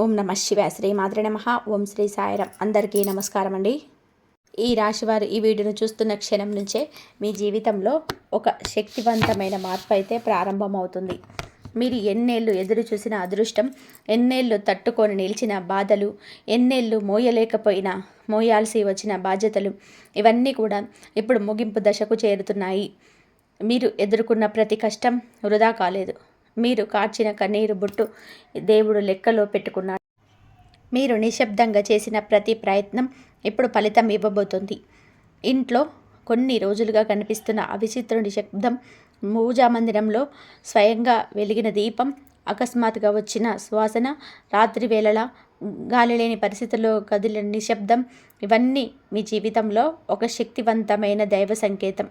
ఓం నమ శివాయ. శ్రీ మాత్రే నమః. ఓం శ్రీ సాయిరాం. అందరికీ నమస్కారం అండి. ఈ రాశివారు ఈ వీడియోను చూస్తున్న క్షణం నుంచే మీ జీవితంలో ఒక శక్తివంతమైన మార్పు అయితే ప్రారంభమవుతుంది. మీరు ఎన్నేళ్ళు ఎదురు చూసిన అదృష్టం, ఎన్నేళ్ళు తట్టుకొని నిలిచిన బాధలు, ఎన్నేళ్ళు మోయలేకపోయినా మోయాల్సి వచ్చిన బాధ్యతలు, ఇవన్నీ కూడా ఇప్పుడు ముగింపు దశకు చేరుతున్నాయి. మీరు ఎదుర్కొన్న ప్రతి కష్టం వృధా కాలేదు. మీరు కార్చిన కన్నీరు బుట్టు దేవుడు లెక్కలో పెట్టుకున్నాడు. మీరు నిశ్శబ్దంగా చేసిన ప్రతి ప్రయత్నం ఇప్పుడు ఫలితం ఇవ్వబోతుంది. ఇంట్లో కొన్ని రోజులుగా కనిపిస్తున్న విచిత్ర నిశ్శబ్దం, పూజా మందిరంలో స్వయంగా వెలిగిన దీపం, అకస్మాత్తుగా వచ్చిన శ్వాసన, రాత్రి వేళల గాలి లేని పరిస్థితుల్లో కదిలిన నిశ్శబ్దం, ఇవన్నీ మీ జీవితంలో ఒక శక్తివంతమైన దైవ సంకేతం.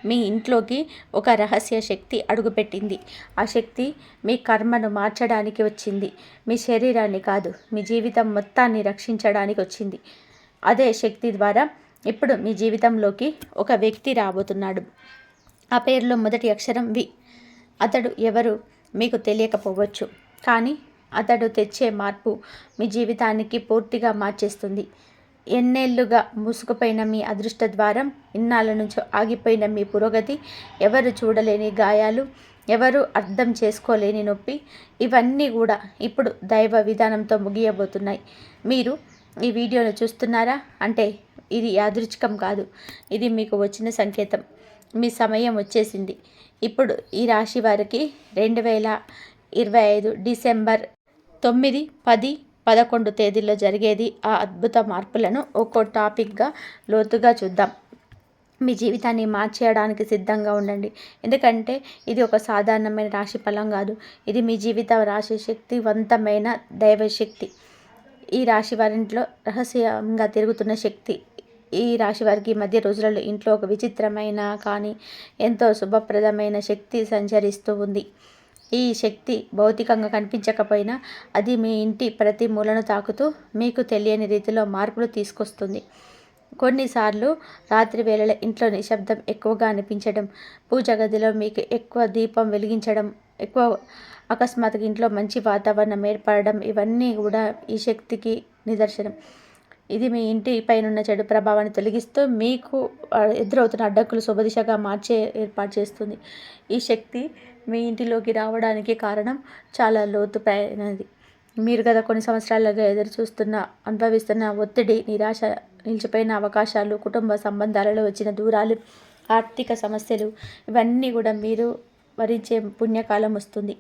మీ ఇంట్లోకి ఒక రహస్య శక్తి అడుగుపెట్టింది. ఆ శక్తి మీ కర్మను మార్చడానికి వచ్చింది. మీ శరీరాన్ని కాదు, మీ జీవితం మొత్తాన్ని రక్షించడానికి వచ్చింది. అదే శక్తి ద్వారా ఇప్పుడు మీ జీవితంలోకి ఒక వ్యక్తి రాబోతున్నాడు. ఆ పేరులో మొదటి అక్షరం వి. అతడు ఎవరు మీకు తెలియకపోవచ్చు, కానీ అతడు తెచ్చే మార్పు మీ జీవితానికి పూర్తిగా మార్చేస్తుంది. ఎన్నేళ్లుగా మూసుకుపోయిన మీ అదృష్ట ద్వారం, ఇన్నాళ్ళ నుంచి ఆగిపోయిన మీ పురోగతి, ఎవరు చూడలేని గాయాలు, ఎవరు అర్థం చేసుకోలేని నొప్పి, ఇవన్నీ కూడా ఇప్పుడు దైవ విధానంతో ముగియబోతున్నాయి. మీరు ఈ వీడియోను చూస్తున్నారా అంటే ఇది యాదృచ్ఛికం కాదు, ఇది మీకు వచ్చిన సంకేతం. మీ సమయం వచ్చేసింది. ఇప్పుడు ఈ రాశి వారికి 2025 డిసెంబర్ 9, 10, 11 తేదీల్లో జరిగేది ఆ అద్భుత మార్పులను ఒక్కో టాపిక్గా లోతుగా చూద్దాం. మీ జీవితాన్ని మార్చేయడానికి సిద్ధంగా ఉండండి. ఎందుకంటే ఇది ఒక సాధారణమైన రాశి ఫలం కాదు, ఇది మీ జీవిత రాశి శక్తివంతమైన దైవశక్తి. ఈ రాశి వారింట్లో రహస్యంగా తిరుగుతున్న శక్తి. ఈ రాశి వారికి మధ్య రోజులలో ఇంట్లో ఒక విచిత్రమైన కానీ ఎంతో శుభప్రదమైన శక్తి సంచరిస్తూ ఉంది. ఈ శక్తి భౌతికంగా కనిపించకపోయినా అది మీ ఇంటి ప్రతి మూలను తాకుతూ మీకు తెలియని రీతిలో మార్పులు తీసుకొస్తుంది. కొన్నిసార్లు రాత్రి వేళల ఇంట్లో నిశ్శబ్దం ఎక్కువగా అనిపించడం, పూజ గదిలో మీకు ఎక్కువ దీపం వెలిగించడం, ఎక్కువ అకస్మాత్తుగా ఇంట్లో మంచి వాతావరణం ఏర్పడడం, ఇవన్నీ కూడా ఈ శక్తికి నిదర్శనం. ఇది మీ ఇంటి పైనున్న చెడు ప్రభావాన్ని తొలగిస్తూ మీకు ఎదురవుతున్న అడ్డంకులు శుభదిశగా మార్చే ఏర్పాటు చేస్తుంది. ఈ శక్తి మీ ఇంటిలోకి రావడానికి కారణం చాలా లోతుపైనది. మీరు గత కొన్ని సంవత్సరాలుగా ఎదురు చూస్తున్న, అనుభవిస్తున్న ఒత్తిడి, నిరాశ, నిలిచిపోయిన అవకాశాలు, కుటుంబ సంబంధాలలో వచ్చిన దూరాలు, ఆర్థిక సమస్యలు, ఇవన్నీ కూడా మీరు భరించే పుణ్యకాలం వస్తుంది.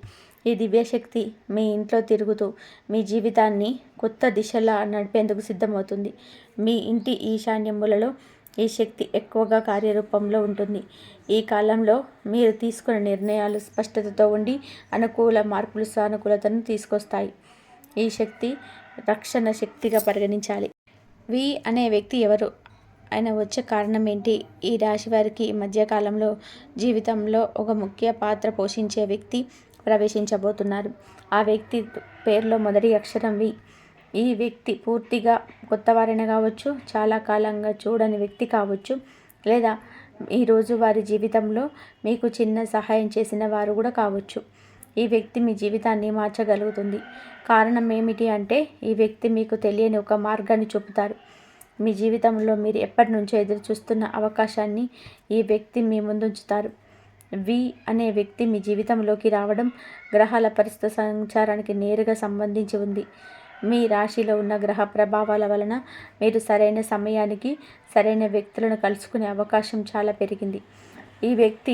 ఈ దివ్యశక్తి మీ ఇంట్లో తిరుగుతూ మీ జీవితాన్ని కొత్త దిశలా నడిపేందుకు సిద్ధమవుతుంది. మీ ఇంటి ఈశాన్య మూలలో ఈ శక్తి ఎక్కువగా కార్యరూపంలో ఉంటుంది. ఈ కాలంలో మీరు తీసుకున్న నిర్ణయాలు స్పష్టతతో ఉండి అనుకూల మార్పులు, సానుకూలతను తీసుకొస్తాయి. ఈ శక్తి రక్షణ శక్తిగా పరిగణించాలి. వి అనే వ్యక్తి ఎవరు, ఆయన వచ్చే కారణం ఏంటి? ఈ రాశి వారికి ఈ మధ్యకాలంలో జీవితంలో ఒక ముఖ్య పాత్ర పోషించే వ్యక్తి ప్రవేశించబోతున్నారు. ఆ వ్యక్తి పేరులో మొదటి అక్షరం వి. ఈ వ్యక్తి పూర్తిగా కొత్తవారైన కావచ్చు, చాలా కాలంగా చూడని వ్యక్తి కావచ్చు, లేదా ఈరోజు వారి జీవితంలో మీకు చిన్న సహాయం చేసిన వారు కూడా కావచ్చు. ఈ వ్యక్తి మీ జీవితాన్ని మార్చగలుగుతుంది. కారణం ఏమిటి అంటే ఈ వ్యక్తి మీకు తెలియని ఒక మార్గాన్ని చూపుతారు. మీ జీవితంలో మీరు ఎప్పటి నుంచో ఎదురు చూస్తున్న అవకాశాన్ని ఈ వ్యక్తి మీ ముందుంచుతారు. వి అనే వ్యక్తి మీ జీవితంలోకి రావడం గ్రహాల పరిస్థితి సంచారానికి నేరుగా సంబంధించి ఉంది. మీ రాశిలో ఉన్న గ్రహ ప్రభావాల వలన మీరు సరైన సమయానికి సరైన వ్యక్తులను కలుసుకునే అవకాశం చాలా పెరిగింది. ఈ వ్యక్తి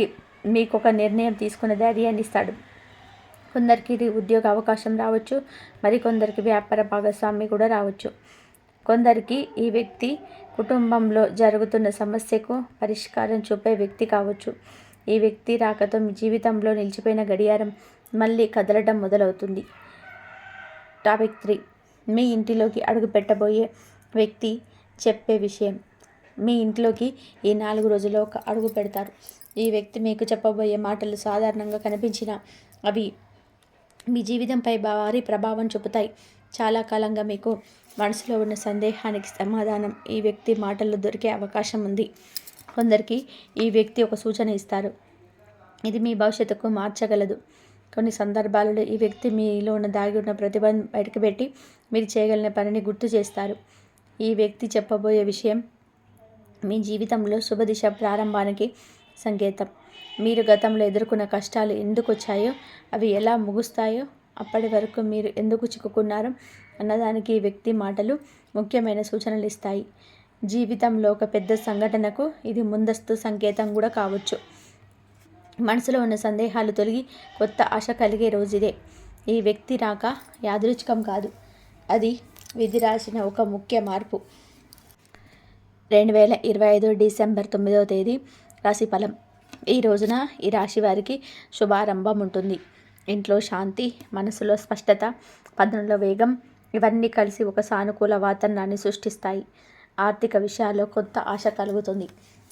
మీకు ఒక నిర్ణయం తీసుకునే ధైర్యాన్ని ఇస్తాడు. కొందరికి ఇది ఉద్యోగ అవకాశం రావచ్చు, మరికొందరికి వ్యాపార భాగస్వామి కూడా రావచ్చు. కొందరికి ఈ వ్యక్తి కుటుంబంలో జరుగుతున్న సమస్యకు పరిష్కారం చూపే వ్యక్తి కావచ్చు. ఈ వ్యక్తి రాకతో మీ జీవితంలో నిలిచిపోయిన గడియారం మళ్ళీ కదలడం మొదలవుతుంది. టాపిక్ 3. మీ ఇంటిలోకి అడుగు పెట్టబోయే వ్యక్తి చెప్పే విషయం. మీ ఇంట్లోకి ఈ 4 రోజుల్లో ఒక అడుగు పెడతారు. ఈ వ్యక్తి మీకు చెప్పబోయే మాటలు సాధారణంగా కనిపించిన అవి మీ జీవితంపై భారీ ప్రభావం చూపుతాయి. చాలా కాలంగా మీకు మనసులో ఉన్న సందేహానికి సమాధానం ఈ వ్యక్తి మాటల్లో దొరికే అవకాశం ఉంది. కొందరికి ఈ వ్యక్తి ఒక సూచన ఇస్తారు. ఇది మీ భవిష్యత్తుకు మార్చగలదు. కొన్ని సందర్భాలలో ఈ వ్యక్తి మీలో ఉన్న దాగి ఉన్న ప్రతిభను బయటకు పెట్టి మీరు చేయగలిగిన పనిని గుర్తు చేస్తారు. ఈ వ్యక్తి చెప్పబోయే విషయం మీ జీవితంలో శుభదిశ ప్రారంభానికి సంకేతం. మీరు గతంలో ఎదుర్కొన్న కష్టాలు ఎందుకు వచ్చాయో, అవి ఎలా ముగుస్తాయో, అప్పటి వరకు మీరు ఎందుకు చిక్కుకున్నారో అన్నదానికి ఈ వ్యక్తి మాటలు ముఖ్యమైన సూచనలు ఇస్తాయి. జీవితంలో ఒక పెద్ద సంఘటనకు ఇది ముందస్తు సంకేతం కూడా కావచ్చు. మనసులో ఉన్న సందేహాలు తొలగి కొత్త ఆశ కలిగే రోజుదే. ఈ వ్యక్తి రాక యాదృచ్ఛికం కాదు, అది విధి రాసిన ఒక ముఖ్య మార్పు. 2025 డిసెంబర్ 9వ తేదీ రాశిఫలం. ఈ రోజున ఈ రాశి వారికి శుభారంభం ఉంటుంది. ఇంట్లో శాంతి, మనసులో స్పష్టత, పనుల్లో వేగం ఇవన్నీ కలిసి ఒక సానుకూల వాతావరణాన్ని సృష్టిస్తాయి. ఆర్థిక విషయాల్లో కొత్త ఆశ కలుగుతుంది.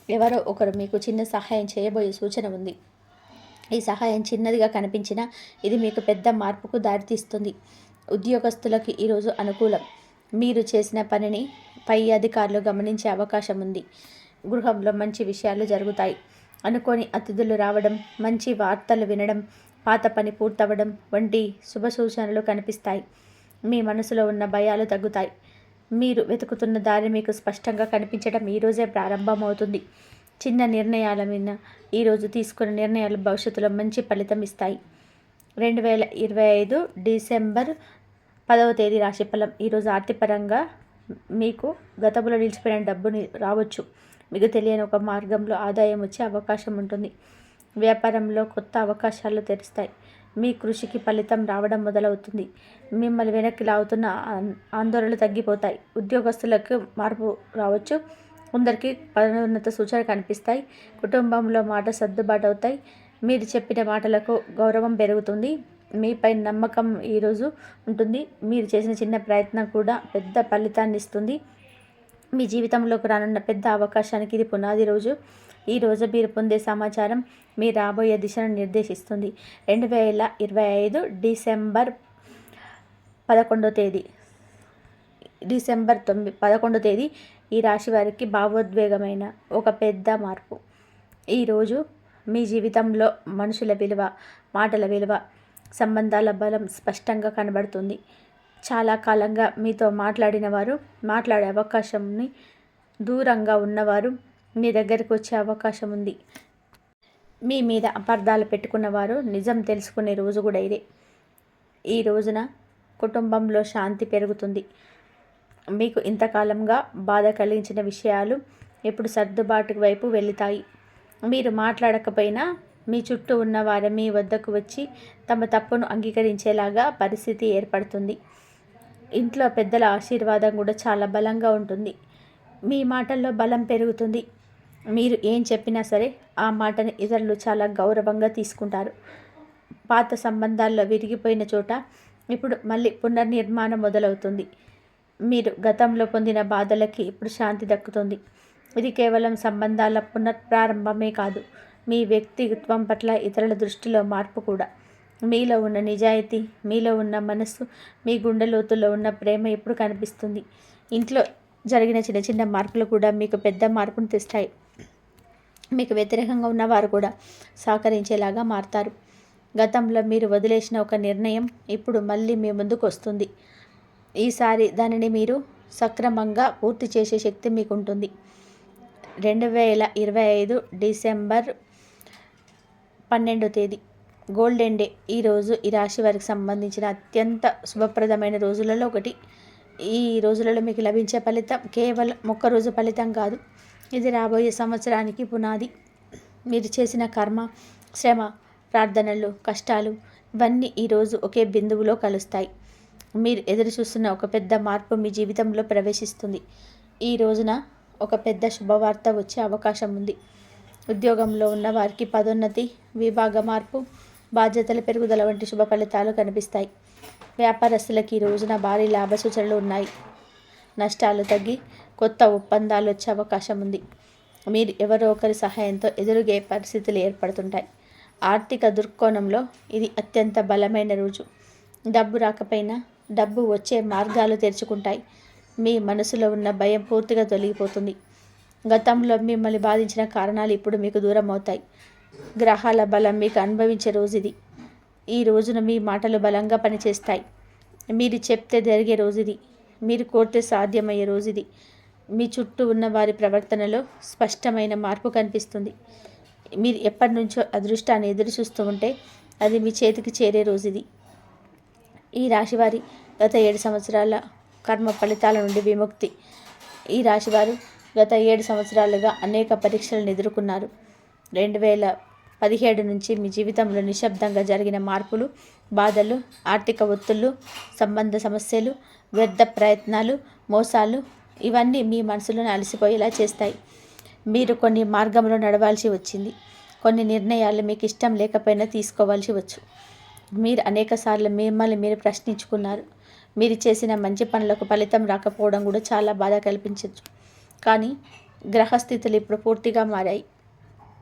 ఎవరో ఒకరు మీకు చిన్న సహాయం చేయబోయే సూచన ఉంది. ఈ సహాయం చిన్నదిగా కనిపించినా ఇది మీకు పెద్ద మార్పుకు దారితీస్తుంది. ఉద్యోగస్తులకు ఈరోజు అనుకూలం. మీరు చేసిన పనిని పై అధికారులు గమనించే అవకాశం ఉంది. గృహంలో మంచి విషయాలు జరుగుతాయి. అనుకోని అతిథులు రావడం, మంచి వార్తలు వినడం, పాత పని పూర్తవడం వంటి శుభ సూచనలు కనిపిస్తాయి. మీ మనసులో ఉన్న భయాలు తగ్గుతాయి. మీరు వెతుకుతున్న దారి మీకు స్పష్టంగా కనిపించడం ఈరోజే ప్రారంభమవుతుంది. చిన్న నిర్ణయాల మీద ఈరోజు తీసుకున్న నిర్ణయాలు భవిష్యత్తులో మంచి ఫలితం ఇస్తాయి. 2025 డిసెంబర్ 10వ తేదీ రాశిఫలం. ఈరోజు ఆర్థికపరంగా మీకు గతంలో నిలిచిపోయిన డబ్బుని రావచ్చు. మీకు తెలియని ఒక మార్గంలో ఆదాయం వచ్చే అవకాశం ఉంటుంది. వ్యాపారంలో కొత్త అవకాశాలు తెరుస్తాయి. మీ కృషికి ఫలితం రావడం మొదలవుతుంది. మిమ్మల్ని వెనక్కి లాగుతున్న ఆందోళనలు తగ్గిపోతాయి. ఉద్యోగస్తులకు మార్పు రావచ్చు. కొందరికి పదోన్నత సూచనలు కనిపిస్తాయి. కుటుంబంలో మాట సర్దుబాటు అవుతాయి. మీరు చెప్పిన మాటలకు గౌరవం పెరుగుతుంది. మీపై నమ్మకం ఈరోజు ఉంటుంది. మీరు చేసిన చిన్న ప్రయత్నం కూడా పెద్ద ఫలితాన్ని ఇస్తుంది. మీ జీవితంలోకి రానున్న పెద్ద అవకాశానికి ఇది పునాది రోజు. ఈ రోజు మీరు పొందే సమాచారం మీ రాబోయే దిశను నిర్దేశిస్తుంది. 2025 డిసెంబర్ 11వ తేదీ డిసెంబర్ 11వ తేదీ ఈ రాశి వారికి భావోద్వేగమైన ఒక పెద్ద మార్పు. ఈరోజు మీ జీవితంలో మనుషుల విలువ, మాటల విలువ, సంబంధాల బలం స్పష్టంగా కనబడుతుంది. చాలా కాలంగా మీతో మాట్లాడిన వారు, మాట్లాడే అవకాశంని దూరంగా ఉన్నవారు మీ దగ్గరికి వచ్చే అవకాశం ఉంది. మీ మీద అపార్థాలు పెట్టుకున్నవారు నిజం తెలుసుకునే రోజు కూడా ఇదే. ఈ రోజున కుటుంబంలో శాంతి పెరుగుతుంది. మీకు ఇంతకాలంగా బాధ కలిగించిన విషయాలు ఇప్పుడు సర్దుబాటు వైపు వెళుతాయి. మీరు మాట్లాడకపోయినా మీ చుట్టూ ఉన్నవారు మీ వద్దకు వచ్చి తమ తప్పును అంగీకరించేలాగా పరిస్థితి ఏర్పడుతుంది. ఇంట్లో పెద్దల ఆశీర్వాదం కూడా చాలా బలంగా ఉంటుంది. మీ మాటల్లో బలం పెరుగుతుంది. మీరు ఏం చెప్పినా సరే ఆ మాటని ఇతరులు చాలా గౌరవంగా తీసుకుంటారు. పాత సంబంధాల్లో విరిగిపోయిన చోట ఇప్పుడు మళ్ళీ పునర్నిర్మాణం మొదలవుతుంది. మీరు గతంలో పొందిన బాధలకి ఇప్పుడు శాంతి దక్కుతుంది. ఇది కేవలం సంబంధాల పునఃప్రారంభమే కాదు, మీ వ్యక్తిత్వం పట్ల ఇతరుల దృష్టిలో మార్పు కూడా. మీలో ఉన్న నిజాయితీ, మీలో ఉన్న మనస్సు, మీ గుండె లోతుల్లో ఉన్న ప్రేమ ఇప్పుడు కనిపిస్తుంది. ఇంట్లో జరిగిన చిన్న చిన్న మార్పులు కూడా మీకు పెద్ద మార్పును తెస్తాయి. మీకు వ్యతిరేకంగా ఉన్నవారు కూడా సహకరించేలాగా మారతారు. గతంలో మీరు వదిలేసిన ఒక నిర్ణయం ఇప్పుడు మళ్ళీ మీ ముందుకు వస్తుంది. ఈసారి దానిని మీరు సక్రమంగా పూర్తి చేసే శక్తి మీకు ఉంటుంది. 2025 డిసెంబర్ 12వ తేదీ గోల్డెన్ డే. ఈరోజు ఈ రాశి వారికి సంబంధించిన అత్యంత శుభప్రదమైన రోజులలో ఒకటి. ఈ రోజులలో మీకు లభించే ఫలితం కేవలం ఒక్క రోజు ఫలితం కాదు, ఇది రాబోయే సంవత్సరానికి పునాది. మీరు చేసిన కర్మ, శ్రమ, ప్రార్థనలు, కష్టాలు ఇవన్నీ ఈరోజు ఒకే బిందువులో కలుస్తాయి. మీరు ఎదురు చూస్తున్న ఒక పెద్ద మార్పు మీ జీవితంలో ప్రవేశిస్తుంది. ఈ రోజున ఒక పెద్ద శుభవార్త వచ్చే అవకాశం ఉంది. ఉద్యోగంలో ఉన్న వారికి పదోన్నతి, విభాగ మార్పు, బాధ్యతల పెరుగుదల వంటి శుభ ఫలితాలు కనిపిస్తాయి. వ్యాపారస్తులకి ఈ రోజున భారీ లాభ సూచనలు ఉన్నాయి. నష్టాలు తగ్గి కొత్త ఒప్పందాలు వచ్చే అవకాశం ఉంది. మీరు ఎవరో ఒకరి సహాయంతో ఎదురుగే పరిస్థితులు ఏర్పడుతుంటాయి. ఆర్థిక దృక్కోణంలో ఇది అత్యంత బలమైన రోజు. డబ్బు రాకపోయినా డబ్బు వచ్చే మార్గాలు తెరుచుకుంటాయి. మీ మనసులో ఉన్న భయం పూర్తిగా తొలగిపోతుంది. గతంలో మిమ్మల్ని బాధించిన కారణాలు ఇప్పుడు మీకు దూరం అవుతాయి. గ్రహాల బలం మీకు అనుభవించే రోజు ఇది. ఈ రోజున మీ మాటలు బలంగా పనిచేస్తాయి. మీరు చెప్తే జరిగే రోజు ఇది. మీరు కోరితే సాధ్యమయ్యే రోజు ఇది. మీ చుట్టూ ఉన్న వారి ప్రవర్తనలో స్పష్టమైన మార్పు కనిపిస్తుంది. మీరు ఎప్పటి నుంచో అదృష్టాన్ని ఎదురు చూస్తూ ఉంటే అది మీ చేతికి చేరే రోజు ఇది. ఈ రాశివారి గత 7 సంవత్సరాల కర్మ ఫలితాల నుండి విముక్తి. ఈ రాశివారు గత 7 సంవత్సరాలుగా అనేక పరీక్షలను ఎదుర్కొన్నారు. 2017 నుంచి మీ జీవితంలో నిశ్శబ్దంగా జరిగిన మార్పులు, బాధలు, ఆర్థిక ఒత్తిళ్లు, సంబంధ సమస్యలు, వ్యర్థ ప్రయత్నాలు, మోసాలు ఇవన్నీ మీ మనసులను అలసిపోయేలా చేస్తాయి. మీరు కొన్ని మార్గంలో నడవాల్సి వచ్చింది. కొన్ని నిర్ణయాలు మీకు ఇష్టం లేకపోయినా తీసుకోవాల్సి వచ్చు. మీరు అనేకసార్లు మిమ్మల్ని మీరు ప్రశ్నించుకున్నారు. మీరు చేసిన మంచి పనులకు ఫలితం రాకపోవడం కూడా చాలా బాధ కల్పించవచ్చు. కానీ గ్రహస్థితులు ఇప్పుడు పూర్తిగా మారాయి.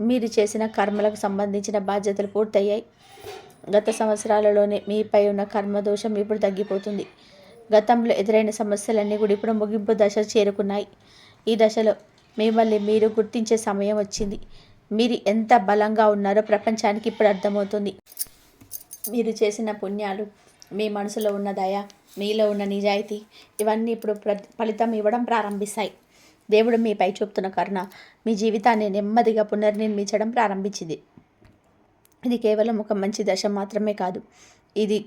మీరు చేసిన కర్మలకు సంబంధించిన బాధ్యతలు పూర్తయ్యాయి. గత సంవత్సరాలలోనే మీపై ఉన్న కర్మదోషం ఇప్పుడు తగ్గిపోతుంది. గతంలో ఎదురైన సమస్యలన్నీ కూడా ఇప్పుడు ముగింపు దశ చేరుకున్నాయి. ఈ దశలో మిమ్మల్ని మీరు గుర్తించే సమయం వచ్చింది. మీరు ఎంత బలంగా ఉన్నారో ప్రపంచానికి ఇప్పుడు అర్థమవుతుంది. మీరు చేసిన పుణ్యాలు, మీ మనసులో ఉన్న దయ, మీలో ఉన్న నిజాయితీ ఇవన్నీ ఇప్పుడు ఫలితం ఇవ్వడం ప్రారంభిస్తాయి. దేవుడు మీపై చూపుతున్న కరుణ మీ జీవితాన్ని నెమ్మదిగా పునర్నిర్మించడం ప్రారంభించింది. ఇది కేవలం ఒక మంచి దశ మాత్రమే కాదు, ఇది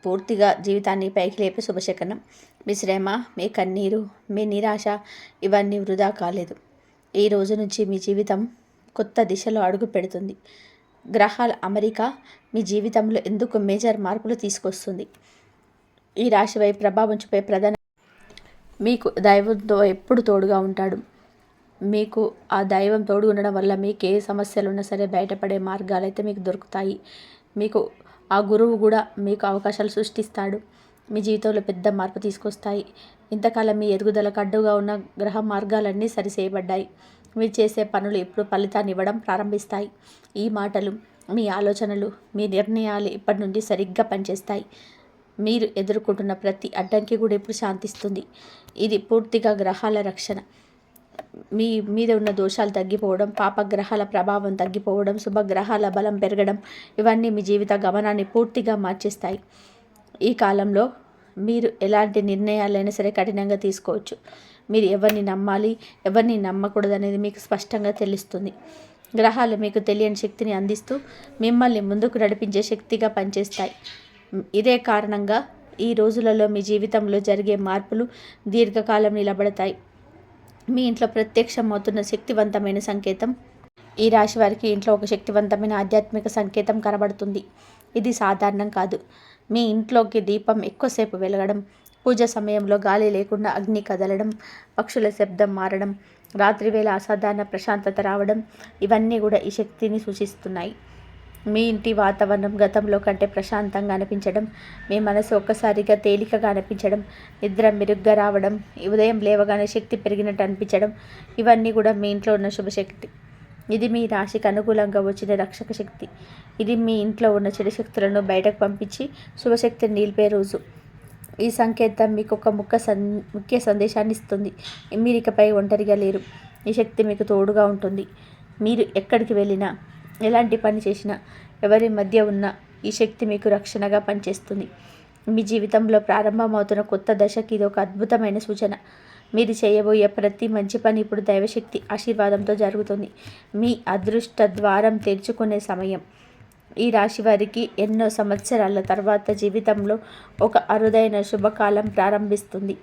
పూర్తిగా జీవితాన్ని పైకి లేపే శుభశకనం. మీ శ్రమ, మీ కన్నీరు, మీ నిరాశ ఇవన్నీ వృధా కాలేదు. ఈ రోజు నుంచి మీ జీవితం కొత్త దిశలో అడుగు పెడుతుంది. గ్రహాల అమరిక మీ జీవితంలో ఎందుకు మేజర్ మార్పులు తీసుకొస్తుంది. ఈ రాశిపై ప్రభావం చూపే ప్రధాన మీకు దైవంతో ఎప్పుడు తోడుగా ఉంటాడు. మీకు ఆ దైవం తోడు ఉండడం వల్ల మీకు ఏ సమస్యలు ఉన్నా సరే బయటపడే మార్గాలు అయితే మీకు దొరుకుతాయి. మీకు ఆ గురువు కూడా మీకు అవకాశాలు సృష్టిస్తాడు. మీ జీవితంలో పెద్ద మార్పు తీసుకొస్తాయి. ఇంతకాలం మీ ఎదుగుదలకు అడ్డుగా ఉన్న గ్రహ మార్గాలన్నీ సరిచేయబడ్డాయి. మీరు చేసే పనులు ఇప్పుడు ఫలితాన్ని ఇవ్వడం ప్రారంభిస్తాయి. ఈ మాటలు, మీ ఆలోచనలు, మీ నిర్ణయాలు ఇప్పటి నుండి సరిగ్గా పనిచేస్తాయి. మీరు ఎదుర్కొంటున్న ప్రతి అడ్డంకి కూడా ఇప్పుడు శాంతిస్తుంది. ఇది పూర్తిగా గ్రహాల రక్షణ. మీ మీద ఉన్న దోషాలు తగ్గిపోవడం, పాపగ్రహాల ప్రభావం తగ్గిపోవడం, శుభగ్రహాల బలం పెరగడం ఇవన్నీ మీ జీవిత గమనాన్ని పూర్తిగా మార్చేస్తాయి. ఈ కాలంలో మీరు ఎలాంటి నిర్ణయాలైనా సరే కఠినంగా తీసుకోవచ్చు. మీరు ఎవరిని నమ్మాలి, ఎవరిని నమ్మకూడదు అనేది మీకు స్పష్టంగా తెలుస్తుంది. గ్రహాలు మీకు తెలియని శక్తిని అందిస్తూ మిమ్మల్ని ముందుకు నడిపించే శక్తిగా పనిచేస్తాయి. ఇదే కారణంగా ఈ రోజులలో మీ జీవితంలో జరిగే మార్పులు దీర్ఘకాలం నిలబడతాయి. మీ ఇంట్లో ప్రత్యక్షమవుతున్న శక్తివంతమైన సంకేతం. ఈ రాశి వారికి ఇంట్లో ఒక శక్తివంతమైన ఆధ్యాత్మిక సంకేతం కనబడుతుంది. ఇది సాధారణం కాదు. మీ ఇంట్లోకి దీపం ఎక్కువసేపు వెలగడం, పూజ సమయంలో గాలి లేకుండా అగ్ని కదలడం, పక్షుల శబ్దం మారడం, రాత్రివేళ అసాధారణ ప్రశాంతత రావడం ఇవన్నీ కూడా ఈ శక్తిని సూచిస్తున్నాయి. మీ ఇంటి వాతావరణం గతంలో కంటే ప్రశాంతంగా అనిపించడం, మీ మనసు ఒక్కసారిగా తేలికగా అనిపించడం, నిద్ర మెరుగ్గా రావడం, ఉదయం లేవగానే శక్తి పెరిగినట్టు అనిపించడం ఇవన్నీ కూడా మీ ఇంట్లో ఉన్న శుభశక్తి. ఇది మీ రాశికి అనుకూలంగా వచ్చిన రక్షక శక్తి. ఇది మీ ఇంట్లో ఉన్న చెడు శక్తులను బయటకు పంపించి శుభశక్తిని నిలిపే రోజు. ఈ సంకేతం మీకు ఒక ముఖ్య సందేశాన్ని ఇస్తుంది. మీరు ఇకపై ఒంటరిగా లేరు. ఈ శక్తి మీకు తోడుగా ఉంటుంది. మీరు ఎక్కడికి వెళ్ళినా, ఎలాంటి పని చేసినా, ఎవరి మధ్య ఉన్న ఈ శక్తి మీకు రక్షణగా పనిచేస్తుంది. మీ జీవితంలో ప్రారంభమవుతున్న కొత్త దశకి ఇది ఒక అద్భుతమైన సూచన. మీరు చేయబోయే ప్రతి మంచి పని ఇప్పుడు దైవశక్తి ఆశీర్వాదంతో జరుగుతుంది. మీ అదృష్ట ద్వారం తెరుచుకునే సమయం. ఈ రాశి వారికి ఎన్నో సంవత్సరాల తర్వాత జీవితంలో ఒక అరుదైన శుభకాలం ప్రారంభిస్తుంది.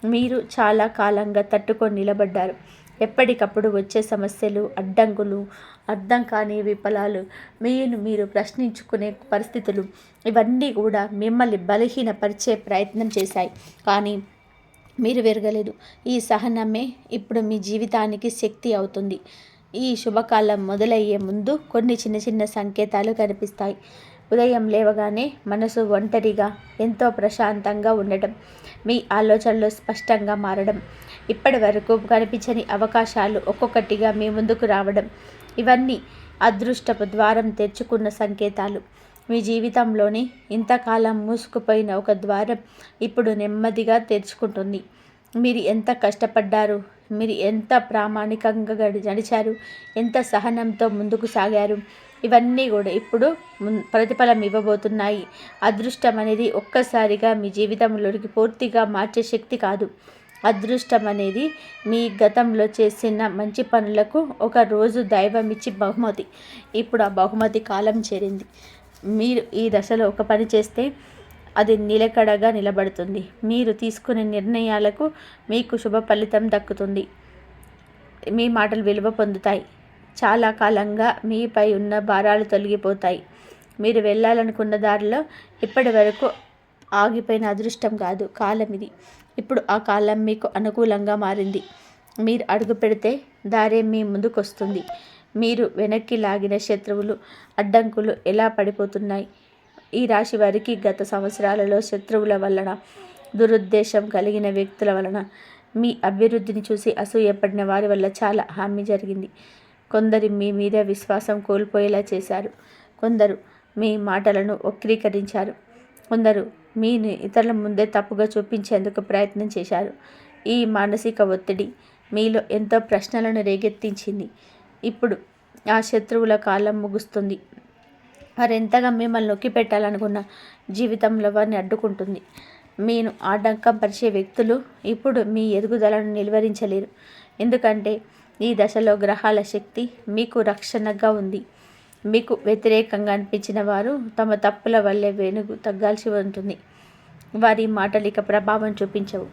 మీరు చాలా కాలంగా తట్టుకొని నిలబడ్డారు. ఎప్పటికప్పుడు వచ్చే సమస్యలు, అడ్డంకులు, అర్థం కాని విఫలాలు, మీరు ప్రశ్నించుకునే పరిస్థితులు ఇవన్నీ కూడా మిమ్మల్ని బలహీనపరిచే ప్రయత్నం చేశాయి. కానీ మీరు విరగలేదు. ఈ సహనమే ఇప్పుడు మీ జీవితానికి శక్తి అవుతుంది. ఈ శుభకాలం మొదలయ్యే ముందు కొన్ని చిన్న చిన్న సంకేతాలు కనిపిస్తాయి. ఉదయం లేవగానే మనసు ఒంటరిగా ఎంతో ప్రశాంతంగా ఉండటం, మీ ఆలోచనలు స్పష్టంగా మారడం, ఇప్పటి వరకు కనిపించని అవకాశాలు ఒక్కొక్కటిగా మీ ముందుకు రావడం ఇవన్నీ అదృష్టపు ద్వారం తెరుచుకున్న సంకేతాలు. మీ జీవితంలోని ఇంతకాలం మూసుకుపోయిన ఒక ద్వారం ఇప్పుడు నెమ్మదిగా తెరుచుకుంటుంది. మీరు ఎంత కష్టపడ్డారు, మీరు ఎంత ప్రామాణికంగా నడిచారు, ఎంత సహనంతో ముందుకు సాగారు, ఇవన్నీ కూడా ఇప్పుడు ప్రతిఫలం ఇవ్వబోతున్నాయి. అదృష్టం అనేది ఒక్కసారిగా మీ జీవితంలోకి పూర్తిగా మార్చే శక్తి కాదు. అదృష్టం అనేది మీ గతంలో చేసిన మంచి పనులకు ఒక రోజు దైవం ఇచ్చి బహుమతి. ఇప్పుడు ఆ బహుమతి కాలం చేరింది. మీరు ఈ దశలో ఒక పని చేస్తే అది నిలకడగా నిలబడుతుంది. మీరు తీసుకునే నిర్ణయాలకు మీకు శుభ ఫలితం దక్కుతుంది. మీ మాటలు విలువ పొందుతాయి. చాలా కాలంగా మీపై ఉన్న భారాలు తొలగిపోతాయి. మీరు వెళ్ళాలనుకున్న దారిలో ఇప్పటి వరకు ఆగిపోయిన అదృష్టం కాదు, కాలం ఇది. ఇప్పుడు ఆ కాలం మీకు అనుకూలంగా మారింది. మీరు అడుగు పెడితే దారే మీ ముందుకొస్తుంది. మీరు వెనక్కి లాగిన శత్రువులు, అడ్డంకులు ఎలా పడిపోతున్నాయి. ఈ రాశి వారికి గత సంవత్సరాలలో శత్రువుల వలన, దురుద్దేశం కలిగిన వ్యక్తుల వలన, మీ అభివృద్ధిని చూసి అసూయపడిన వారి వల్ల చాలా హామీ జరిగింది. కొందరు మీ మీద విశ్వాసం కోల్పోయేలా చేశారు. కొందరు మీ మాటలను వక్రీకరించారు. కొందరు మీని ఇతరుల ముందే తప్పుగా చూపించేందుకు ప్రయత్నం చేశారు. ఈ మానసిక ఒత్తిడి మీలో ఎంతో ప్రశ్నలను రేకెత్తించింది. ఇప్పుడు ఆ శత్రువుల కాలం ముగుస్తుంది. వారెంతగా మిమ్మల్ని నొక్కి పెట్టాలనుకున్న జీవితంలో వారిని అడ్డుకుంటుంది. మీను ఆటంకం పరిచే వ్యక్తులు ఇప్పుడు మీ ఎదుగుదలను నిలువరించలేరు. ఎందుకంటే ఈ దశలో గ్రహాల శక్తి మీకు రక్షణగా ఉంది. మీకు వ్యతిరేకంగా అనిపించిన వారు తమ తప్పుల వల్లే వెనుగు తగ్గాల్సి ఉంటుంది. వారి మాటలు ఇక ప్రభావం చూపించవు.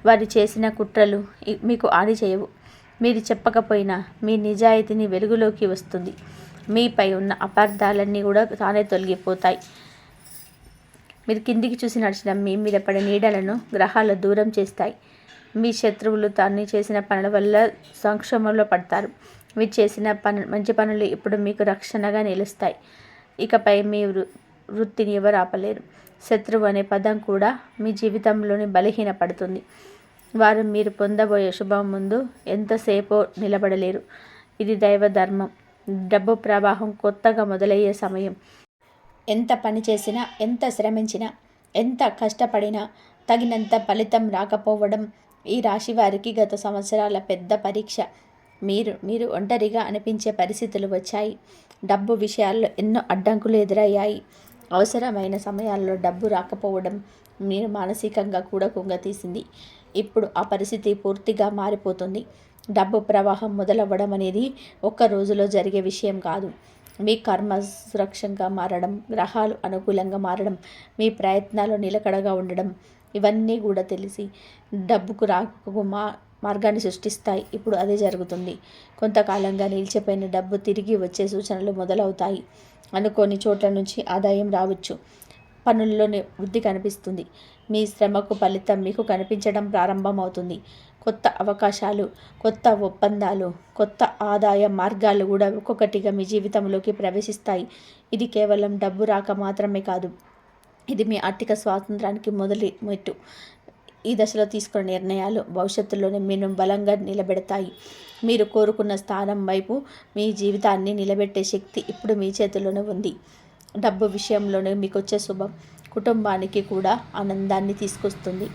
వారు చేసిన కుట్రలు మీకు హాని చేయవు. మీరు చెప్పకపోయినా మీ నిజాయితీని వెలుగులోకి వస్తుంది. మీపై ఉన్న అపార్థాలన్నీ కూడా తానే తొలగిపోతాయి. మీరు కిందికి చూసి నడిచిన మీ మీద పడే నీడలను గ్రహాలు దూరం చేస్తాయి. మీ శత్రువులు తాను చేసిన పనుల వల్ల సంక్షోభంలో పడతారు. మీరు చేసిన మంచి పనులు ఇప్పుడు మీకు రక్షణగా నిలుస్తాయి. ఇకపై మీ వృత్తిని ఎవరు ఆపలేరు. శత్రువు అనే పదం కూడా మీ జీవితంలోని బలహీనపడుతుంది. వారు మీరు పొందబోయే శుభం ముందు ఎంతసేపో నిలబడలేరు. ఇది దైవ ధర్మం. డబ్బు ప్రవాహం కొత్తగా మొదలయ్యే సమయం. ఎంత పని చేసినా, ఎంత శ్రమించినా, ఎంత కష్టపడినా తగినంత ఫలితం రాకపోవడం ఈ రాశి వారికి గత సంవత్సరాల పెద్ద పరీక్ష. మీరు ఒంటరిగా అనిపించే పరిస్థితులు వచ్చాయి. డబ్బు విషయాల్లో ఎన్నో అడ్డంకులు ఎదురయ్యాయి. అవసరమైన సమయాల్లో డబ్బు రాకపోవడం మీరు మానసికంగా కూడా కుంగతీసింది. ఇప్పుడు ఆ పరిస్థితి పూర్తిగా మారిపోతుంది. డబ్బు ప్రవాహం మొదలవ్వడం అనేది ఒక్క రోజులో జరిగే విషయం కాదు. మీ కర్మ సురక్షంగా మారడం, గ్రహాలు అనుకూలంగా మారడం, మీ ప్రయత్నాలు నిలకడగా ఉండడం, ఇవన్నీ కూడా తెలిసి డబ్బుకు రాకు మార్గాన్ని సృష్టిస్తాయి. ఇప్పుడు అదే జరుగుతుంది. కొంతకాలంగా నిలిచిపోయిన డబ్బు తిరిగి వచ్చే సూచనలు మొదలవుతాయి. అనుకోని చోట్ల నుంచి ఆదాయం రావచ్చు. పనుల్లోనే వృద్ధి కనిపిస్తుంది. మీ శ్రమకు ఫలితం మీకు కనిపించడం ప్రారంభమవుతుంది. కొత్త అవకాశాలు, కొత్త ఒప్పందాలు, కొత్త ఆదాయ మార్గాలు కూడా ఒక్కొక్కటిగా మీ జీవితంలోకి ప్రవేశిస్తాయి. ఇది కేవలం డబ్బు రాక మాత్రమే కాదు, ఇది మీ ఆర్థిక స్వాతంత్రానికి మొదటి మెట్టు. ఈ దశలో తీసుకున్న నిర్ణయాలు భవిష్యత్తులోనే మీరు బలంగా నిలబెడతాయి. మీరు కోరుకున్న స్థానం వైపు మీ జీవితాన్ని నిలబెట్టే శక్తి ఇప్పుడు మీ చేతిలోనే ఉంది. డబ్బు విషయంలోనే మీకు వచ్చే శుభం కుటుంబానికి కూడా ఆనందాన్ని తీసుకొస్తుంది.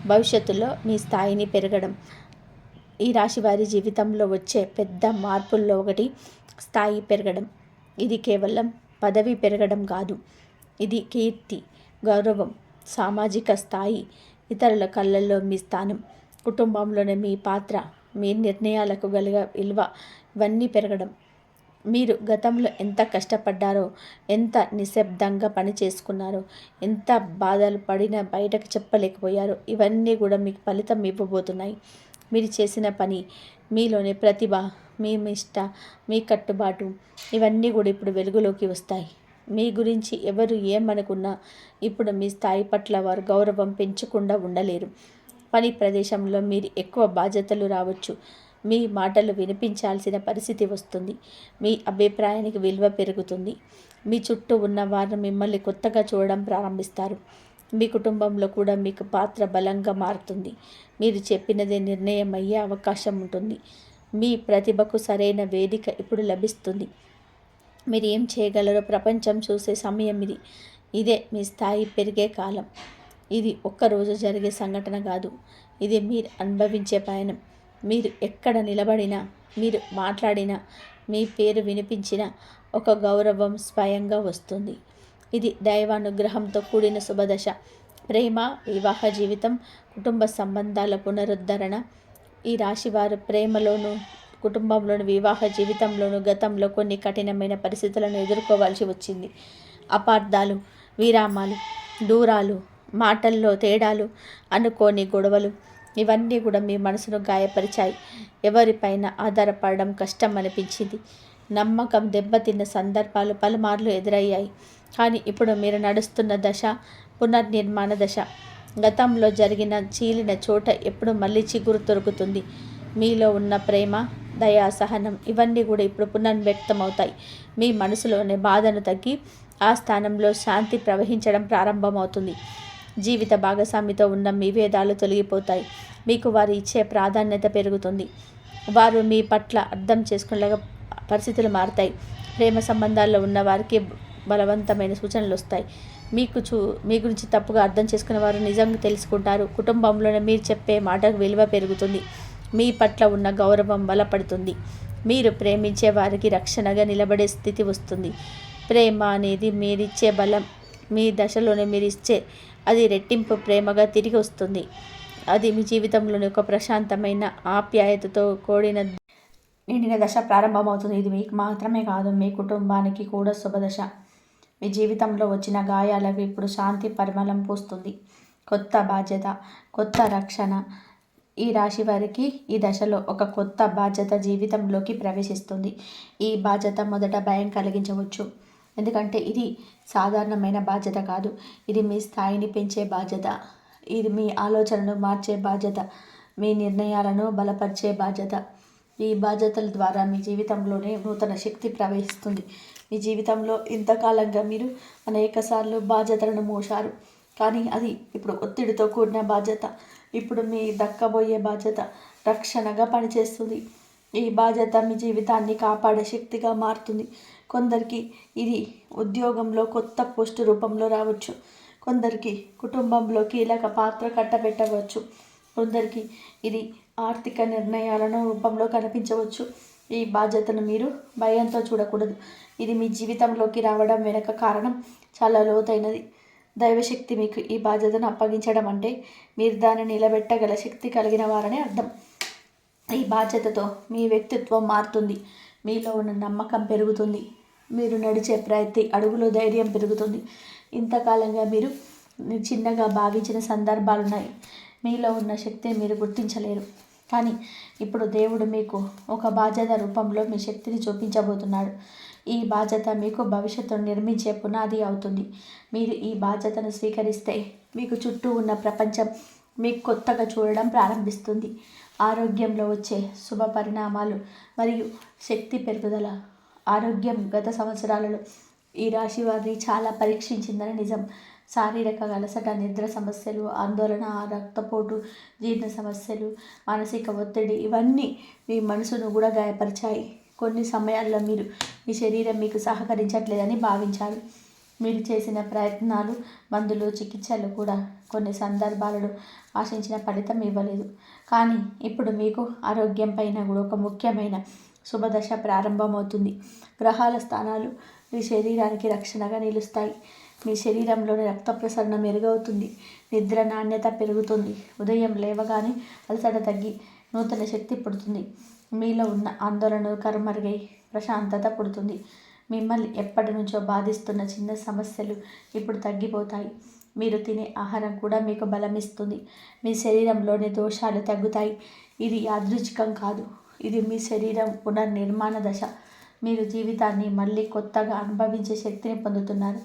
భవిష్యత్తులో మీ స్థాయిని పెరగడం. ఈ రాశి వారి జీవితంలో వచ్చే పెద్ద మార్పుల్లో ఒకటి స్థాయి పెరగడం. ఇది కేవలం పదవి పెరగడం కాదు, ఇది కీర్తి, గౌరవం, సామాజిక స్థాయి, ఇతరుల కళ్ళల్లో మీ స్థానం, కుటుంబంలోనే మీ పాత్ర, మీ నిర్ణయాలకు గల విలువ, ఇవన్నీ పెరగడం. మీరు గతంలో ఎంత కష్టపడ్డారో, ఎంత నిశ్శబ్దంగా పని చేసుకున్నారో, ఎంత బాధలు పడినా బయటకు చెప్పలేకపోయారో, ఇవన్నీ కూడా మీకు ఫలితం ఇవ్వబోతున్నాయి. మీరు చేసిన పని, మీలోని ప్రతిభ, మీ నిష్ట, మీ కట్టుబాటు, ఇవన్నీ కూడా ఇప్పుడు వెలుగులోకి వస్తాయి. మీ గురించి ఎవరు ఏమనుకున్నా ఇప్పుడు మీ స్థాయి పట్ల వారు గౌరవం పెంచకుండా ఉండలేరు. పని ప్రదేశంలో మీరు ఎక్కువ బాధ్యతలు రావచ్చు. మీ మాటలు వినిపించాల్సిన పరిస్థితి వస్తుంది. మీ అభిప్రాయానికి విలువ పెరుగుతుంది. మీ చుట్టూ ఉన్న వారు మిమ్మల్ని కొత్తగా చూడడం ప్రారంభిస్తారు. మీ కుటుంబంలో కూడా మీకు పాత్ర బలంగా మారుతుంది. మీరు చెప్పినదే నిర్ణయం అయ్యే అవకాశం ఉంటుంది. మీ ప్రతిభకు సరైన వేదిక ఇప్పుడు లభిస్తుంది. మీరు ఏం చేయగలరో ప్రపంచం చూసే సమయం ఇది. ఇదే మీ స్థాయి పెరిగే కాలం. ఇది ఒక్కరోజు జరిగే సంఘటన కాదు, ఇది మీరు అనుభవించే పయనం. మీరు ఎక్కడ నిలబడినా, మీరు మాట్లాడినా, మీ పేరు వినిపించినా ఒక గౌరవం స్వయంగా వస్తుంది. ఇది దైవానుగ్రహంతో కూడిన శుభదశ. ప్రేమ, వివాహ జీవితం, కుటుంబ సంబంధాల పునరుద్ధరణ. ఈ రాశివారు ప్రేమలోను, కుటుంబంలోను, వివాహ జీవితంలోను గతంలో కొన్ని కఠినమైన పరిస్థితులను ఎదుర్కోవాల్సి వచ్చింది. అపార్థాలు, విరామాలు, దూరాలు, మాటల్లో తేడాలు, అనుకోని గొడవలు, ఇవన్నీ కూడా మీ మనసును గాయపరిచాయి. ఎవరిపైన ఆధారపడడం కష్టం అనిపించింది. నమ్మకం దెబ్బతిన్న సందర్భాలు పలుమార్లు ఎదురయ్యాయి. కానీ ఇప్పుడు మీరు నడుస్తున్న దశ పునర్నిర్మాణ దశ. గతంలో జరిగిన చీలిన చోట ఎప్పుడు మళ్ళీ చిగురు దొరుకుతుంది. మీలో ఉన్న ప్రేమ, దయా, సహనం ఇవన్నీ కూడా ఇప్పుడు పునర్వ్యక్తమవుతాయి. మీ మనసులోని బాధను తగ్గి ఆ స్థానంలో శాంతి ప్రవహించడం ప్రారంభమవుతుంది. జీవిత భాగస్వామితో ఉన్న మీ భేదాలు తొలగిపోతాయి. మీకు వారు ఇచ్చే ప్రాధాన్యత పెరుగుతుంది. వారు మీ పట్ల అర్థం చేసుకునేలాగా పరిస్థితులు మారుతాయి. ప్రేమ సంబంధాల్లో ఉన్న వారికి బలవంతమైన సూచనలు వస్తాయి. మీ గురించి తప్పుగా అర్థం చేసుకునే వారు నిజంగా తెలుసుకుంటారు. కుటుంబంలోనే మీరు చెప్పే మాటకు విలువ పెరుగుతుంది. మీ పట్ల ఉన్న గౌరవం బలపడుతుంది. మీరు ప్రేమించే వారికి రక్షణగా నిలబడే స్థితి వస్తుంది. ప్రేమ అనేది మీరిచ్చే బలం. మీ దశలోనే మీరు ఇచ్చే అది రెట్టింపు ప్రేమగా తిరిగి వస్తుంది. అది మీ జీవితంలోని ఒక ప్రశాంతమైన ఆప్యాయతతో కూడిన నిండిన దశ ప్రారంభమవుతుంది. ఇది మీకు మాత్రమే కాదు, మీ కుటుంబానికి కూడా శుభదశ. మీ జీవితంలో వచ్చిన గాయాలకు ఇప్పుడు శాంతి పరిమళం పూస్తుంది. కొత్త బాధ్యత, కొత్త రక్షణ. ఈ రాశి వారికి ఈ దశలో ఒక కొత్త బాధ్యత జీవితంలోకి ప్రవేశిస్తుంది. ఈ బాధ్యత మొదట భయం కలిగించవచ్చు. ఎందుకంటే ఇది సాధారణమైన బాధ్యత కాదు. ఇది మీ స్థాయిని పెంచే బాధ్యత. ఇది మీ ఆలోచనను మార్చే బాధ్యత. మీ నిర్ణయాలను బలపరిచే బాధ్యత. ఈ బాధ్యతల ద్వారా మీ జీవితంలోనే నూతన శక్తి ప్రవహిస్తుంది. మీ జీవితంలో ఇంతకాలంగా మీరు అనేకసార్లు బాధ్యతలను మోశారు. కానీ అది ఇప్పుడు ఒత్తిడితో కూడిన బాధ్యత. ఇప్పుడు మీ దక్కబోయే బాధ్యత రక్షణగా పనిచేస్తుంది. ఈ బాధ్యత మీ జీవితాన్ని కాపాడే శక్తిగా మారుతుంది. కొందరికి ఇది ఉద్యోగంలో కొత్త పోస్టు రూపంలో రావచ్చు. కొందరికి కుటుంబంలో కీలక పాత్ర కట్టబెట్టవచ్చు. కొందరికి ఇది ఆర్థిక నిర్ణయాలను రూపంలో కనిపించవచ్చు. ఈ బాధ్యతను మీరు భయంతో చూడకూడదు. ఇది మీ జీవితంలోకి రావడం వెనుక కారణం చాలా లోతైనది. దైవశక్తి మీకు ఈ బాధ్యతను అప్పగించడం అంటే మీరు దాన్ని నిలబెట్టగల శక్తి కలిగిన వారని అర్థం. ఈ బాధ్యతతో మీ వ్యక్తిత్వం మారుతుంది. మీలో ఉన్న నమ్మకం పెరుగుతుంది. మీరు నడిచే ప్రతి అడుగులో ధైర్యం పెరుగుతుంది. ఇంతకాలంగా మీరు చిన్నగా భావించిన సందర్భాలున్నాయి. మీలో ఉన్న శక్తిని మీరు గుర్తించలేరు. కానీ ఇప్పుడు దేవుడు మీకు ఒక బాధ్యత రూపంలో మీ శక్తిని చూపించబోతున్నాడు. ఈ బాధ్యత మీకు భవిష్యత్తును నిర్మించే పునాది అవుతుంది. మీరు ఈ బాధ్యతను స్వీకరిస్తే మీకు చుట్టూ ఉన్న ప్రపంచం మీకు కొత్తగా చూడడం ప్రారంభిస్తుంది. ఆరోగ్యంలో వచ్చే శుభ పరిణామాలు మరియు శక్తి పెరుగుదల. ఆరోగ్యం గత సంవత్సరాలలో ఈ రాశి వారిని చాలా పరీక్షించిందని నిజం. శారీరక అలసట, నిద్ర సమస్యలు, ఆందోళన, రక్తపోటు, జీర్ణ సమస్యలు, మానసిక ఒత్తిడి ఇవన్నీ మీ మనసును కూడా గాయపరిచాయి. కొన్ని సమయాల్లో మీరు మీ శరీరం మీకు సహకరించట్లేదని భావించారు. మీరు చేసిన ప్రయత్నాలు, మందులు, చికిత్సలు కూడా కొన్ని సందర్భాలలో ఆశించిన ఫలితం ఇవ్వలేదు. కానీ ఇప్పుడు మీకు ఆరోగ్యం పైన కూడా ఒక ముఖ్యమైన శుభదశ ప్రారంభమవుతుంది. గ్రహాల స్థానాలు మీ శరీరానికి రక్షణగా నిలుస్తాయి. మీ శరీరంలోని రక్త ప్రసరణ మెరుగవుతుంది. నిద్ర నాణ్యత పెరుగుతుంది. ఉదయం లేవగానే అలసట తగ్గి నూతన శక్తి పుడుతుంది. మీలో ఉన్న ఆందోళన కరుమరుగై ప్రశాంతత పుడుతుంది. మిమ్మల్ని ఎప్పటి నుంచో బాధిస్తున్న చిన్న సమస్యలు ఇప్పుడు తగ్గిపోతాయి. మీరు తినే ఆహారం కూడా మీకు బలమిస్తుంది. మీ శరీరంలోని దోషాలు తగ్గుతాయి. ఇది యాదృచ్ఛికం కాదు. ఇది మీ శరీరం పునర్నిర్మాణ దశ. మీరు జీవితాన్ని మళ్ళీ కొత్తగా అనుభవించే శక్తిని పొందుతున్నారు.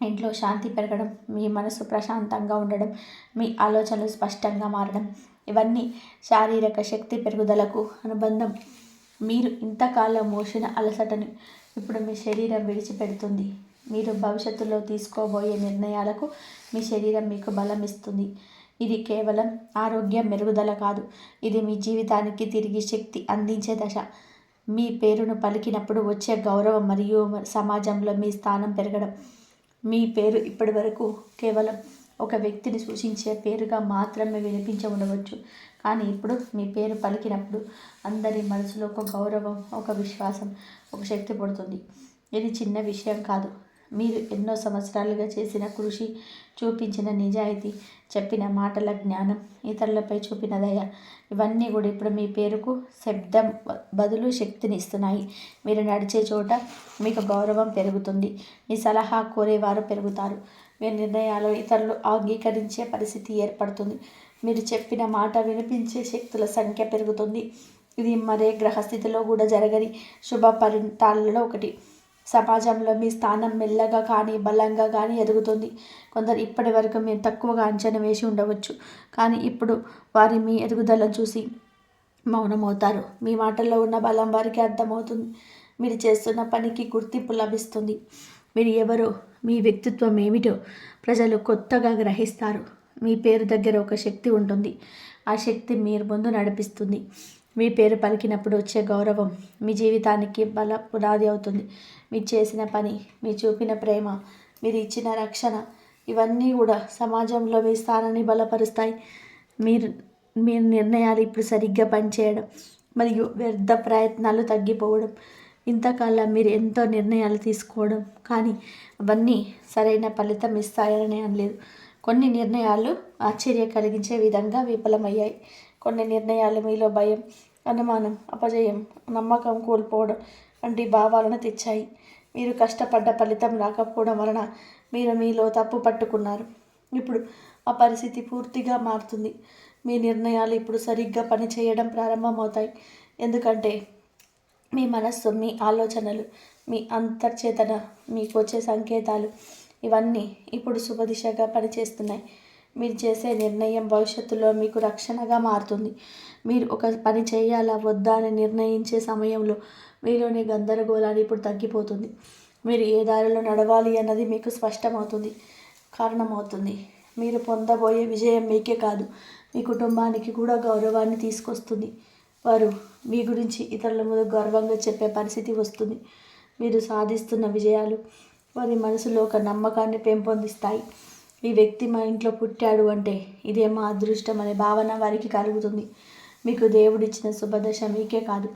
ఇంట్లో శాంతి పెరగడం, మీ మనసు ప్రశాంతంగా ఉండడం, మీ ఆలోచనలు స్పష్టంగా మారడం ఇవన్నీ శారీరక శక్తి పెరుగుదలకు అనుబంధం. మీరు ఇంతకాలం మోసిన అలసటను ఇప్పుడు మీ శరీరం విడిచిపెడుతుంది. మీరు భవిష్యత్తులో తీసుకోబోయే నిర్ణయాలకు మీ శరీరం మీకు బలం ఇస్తుంది. ఇది కేవలం ఆరోగ్యం మెరుగుదల కాదు. ఇది మీ జీవితానికి తిరిగి శక్తి అందించే దశ. మీ పేరును పలికినప్పుడు వచ్చే గౌరవం మరియు సమాజంలో మీ స్థానం పెరగడం. మీ పేరు ఇప్పటి వరకు కేవలం ఒక వ్యక్తిని సూచించే పేరుగా మాత్రమే ఉండవచ్చు. కానీ ఇప్పుడు మీ పేరు పలికినప్పుడు అందరి మనసులో ఒక గౌరవం, ఒక విశ్వాసం, ఒక శక్తి పుడుతుంది. ఇది చిన్న విషయం కాదు. మీరు ఎన్నో సంవత్సరాలుగా చేసిన కృషి, చూపించిన నిజాయితీ, చెప్పిన మాటల జ్ఞానం, ఇతరులపై చూపిన దయ, ఇవన్నీ కూడా ఇప్పుడు మీ పేరుకు శబ్దం బదులు శక్తిని ఇస్తున్నాయి. మీరు నడిచే చోట మీకు గౌరవం పెరుగుతుంది. మీ సలహా కోరేవారు పెరుగుతారు. మీ నిర్ణయాలు ఇతరులు అంగీకరించే పరిస్థితి ఏర్పడుతుంది. మీరు చెప్పిన మాట వినిపించే శక్తుల సంఖ్య పెరుగుతుంది. ఇది మరే గ్రహస్థితిలో కూడా జరగని శుభ ఫలితాలలో ఒకటి. సమాజంలో మీ స్థానం మెల్లగా కానీ బలంగా కానీ ఎదుగుతుంది. కొందరు ఇప్పటి వరకు మీరు తక్కువగా అంచనా వేసి ఉండవచ్చు. కానీ ఇప్పుడు వారి మీ ఎదుగుదలను చూసి మౌనమవుతారు. మీ మాటల్లో ఉన్న బలం వారికి అర్థమవుతుంది. మీరు చేస్తున్న పనికి గుర్తింపు లభిస్తుంది. మీరు ఎవరో, మీ వ్యక్తిత్వం ఏమిటో ప్రజలు కొత్తగా గ్రహిస్తారు. మీ పేరు దగ్గర ఒక శక్తి ఉంటుంది. ఆ శక్తి మీరు ముందు నడిపిస్తుంది. మీ పేరు పలికినప్పుడు వచ్చే గౌరవం మీ జీవితానికి బల పునాది అవుతుంది. మీరు చేసిన పని, మీరు చూపిన ప్రేమ, మీరు ఇచ్చిన రక్షణ, ఇవన్నీ కూడా సమాజంలో మీ స్థానాన్ని బలపరుస్తాయి. మీరు మీ నిర్ణయాలు ఇప్పుడు సరిగ్గా పనిచేయడం మరియు వ్యర్థ ప్రయత్నాలు తగ్గిపోవడం. ఇంతకాలం మీరు ఎంతో నిర్ణయాలు తీసుకోవడం, కానీ అవన్నీ సరైన ఫలితం ఇస్తాయని అనలేదు. కొన్ని నిర్ణయాలు ఆశ్చర్య కలిగించే విధంగా విఫలమయ్యాయి. కొన్ని నిర్ణయాలు మీలో భయం, అనుమానం, అపజయం, నమ్మకం కోల్పోవడం వంటి భావాలను తెచ్చాయి. మీరు కష్టపడ్డ ఫలితం రాకపోవడం వలన మీరు మీలో తప్పు పట్టుకున్నారు. ఇప్పుడు ఆ పరిస్థితి పూర్తిగా మారుతుంది. మీ నిర్ణయాలు ఇప్పుడు సరిగ్గా పనిచేయడం ప్రారంభమవుతాయి. ఎందుకంటే మీ మనస్సు, మీ ఆలోచనలు, మీ అంతర్చేతన, మీకు వచ్చే సంకేతాలు ఇవన్నీ ఇప్పుడు శుభదిశగా పనిచేస్తున్నాయి. మీరు చేసే నిర్ణయం భవిష్యత్తులో మీకు రక్షణగా మారుతుంది. మీరు ఒక పని చేయాలా వద్దా అని నిర్ణయించే సమయంలో మీలోని గందరగోళాన్ని ఇప్పుడు తగ్గిపోతుంది. మీరు ఏ దారిలో నడవాలి అన్నది మీకు స్పష్టమవుతుంది, కారణమవుతుంది. మీరు పొందబోయే విజయం మీకే కాదు, మీ కుటుంబానికి కూడా గౌరవాన్ని తీసుకొస్తుంది. వారు మీ గురించి ఇతరుల ముందు గర్వంగా చెప్పే పరిస్థితి వస్తుంది. మీరు సాధిస్తున్న విజయాలు వారి మనసులో ఒక నమ్మకాన్ని పెంపొందిస్తాయి. ఈ వ్యక్తి మా ఇంట్లో పుట్టాడు అంటే ఇదే మా అదృష్టం అనే భావన వారికి కలుగుతుంది. మీకు దేవుడిచ్చిన శుభదశ మీకే కాదు,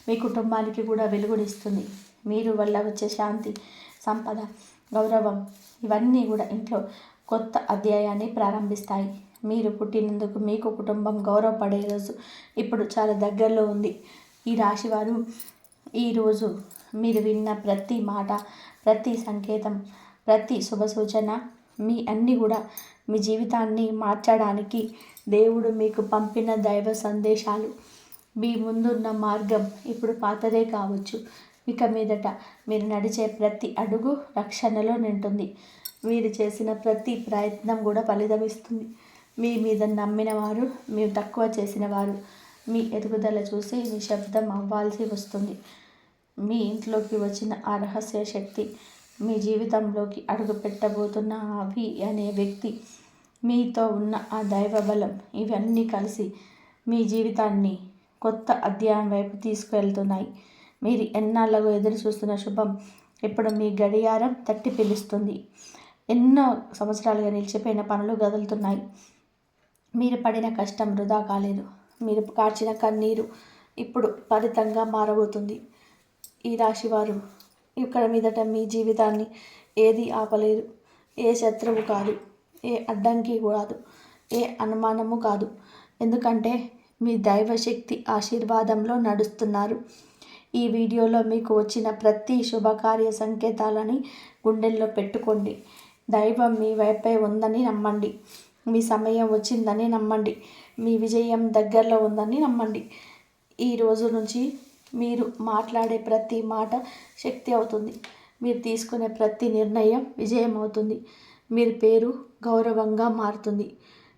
మీ కుటుంబానికి కూడా వెలుగునిస్తుంది. మీరు వల్ల వచ్చే శాంతి, సంపద, గౌరవం ఇవన్నీ కూడా ఇంట్లో కొత్త అధ్యాయాన్ని ప్రారంభిస్తాయి. మీరు పుట్టినందుకు మీకు కుటుంబం గౌరవపడే రోజు ఇప్పుడు చాలా దగ్గరలో ఉంది. ఈ రాశివారు ఈరోజు మీరు విన్న ప్రతి మాట, ప్రతి సంకేతం, ప్రతి శుభ సూచన మీ అన్నీ కూడా మీ జీవితాన్ని మార్చడానికి దేవుడు మీకు పంపిన దైవ సందేశాలు. మీ ముందున్న మార్గం ఇప్పుడు పాతదే కావచ్చు. ఇక మీదట మీరు నడిచే ప్రతి అడుగు రక్షణలో నింటుంది. మీరు చేసిన ప్రతి ప్రయత్నం కూడా ఫలితమిస్తుంది. మీ మీద నమ్మిన వారు, మీరు తక్కువ చేసిన వారు మీ ఎదుగుదల చూసి నిశ్శబ్దం అవ్వాల్సి వస్తుంది. మీ ఇంట్లోకి వచ్చిన ఆ రహస్య శక్తి, మీ జీవితంలోకి అడుగు పెట్టబోతున్న అవి అనే వ్యక్తి, మీతో ఉన్న ఆ దైవ బలం ఇవన్నీ కలిసి మీ జీవితాన్ని కొత్త అధ్యాయం వైపు తీసుకువెళ్తున్నాయి. మీరు ఎన్నాళ్ళకు ఎదురు చూస్తున్న శుభం ఇప్పుడు మీ గడియారం తట్టి పిలుస్తుంది. ఎన్నో సంవత్సరాలుగా నిలిచిపోయిన పనులు కదులుతున్నాయి. మీరు పడిన కష్టం వృధా కాలేదు. మీరు కార్చిన కన్నీరు ఇప్పుడు ఫలితంగా మారబోతుంది. ఈ రాశివారు ఇక్కడ మీదట మీ జీవితాన్ని ఏది ఆపలేదు. ఏ శత్రువు కాదు, ఏ అడ్డంకి కాదు, ఏ అనుమానము కాదు. ఎందుకంటే మీ దైవశక్తి ఆశీర్వాదంలో నడుస్తున్నారు. ఈ వీడియోలో మీకు వచ్చిన ప్రతి శుభకార్య సంకేతాలని గుండెల్లో పెట్టుకోండి. దైవం మీ వైపే ఉందని నమ్మండి. మీ సమయం వచ్చిందని నమ్మండి. మీ విజయం దగ్గరలో ఉందని నమ్మండి. ఈ రోజు నుంచి మీరు మాట్లాడే ప్రతి మాట శక్తి అవుతుంది. మీరు తీసుకునే ప్రతి నిర్ణయం విజయం అవుతుంది. మీ పేరు గౌరవంగా మారుతుంది.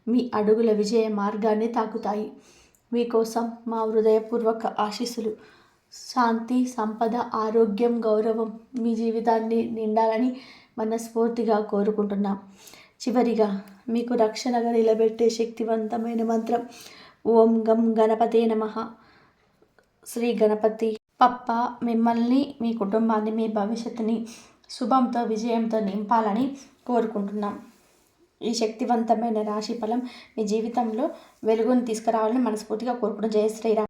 మీ అడుగుల విజయ మార్గాన్ని తాకుతాయి. మీకోసం మా హృదయపూర్వక ఆశీస్సులు. శాంతి, సంపద, ఆరోగ్యం, గౌరవం మీ జీవితాన్ని నిండాలని మనస్ఫూర్తిగా కోరుకుంటున్నాం. చివరిగా మీకు రక్షణగా నిలబెట్టే శక్తివంతమైన మంత్రం ఓం గం గణపతే నమః. శ్రీ గణపతి పప్ప మిమ్మల్ని, మీ కుటుంబాన్ని, మీ భవిష్యత్తుని శుభంతో, విజయంతో నింపాలని కోరుకుంటున్నాం. ఈ శక్తివంతమైన రాశి ఫలం మీ జీవితంలో వెలుగును తీసుకురావాలని మనస్ఫూర్తిగా కోరుకున్న జయ శ్రీరామ్.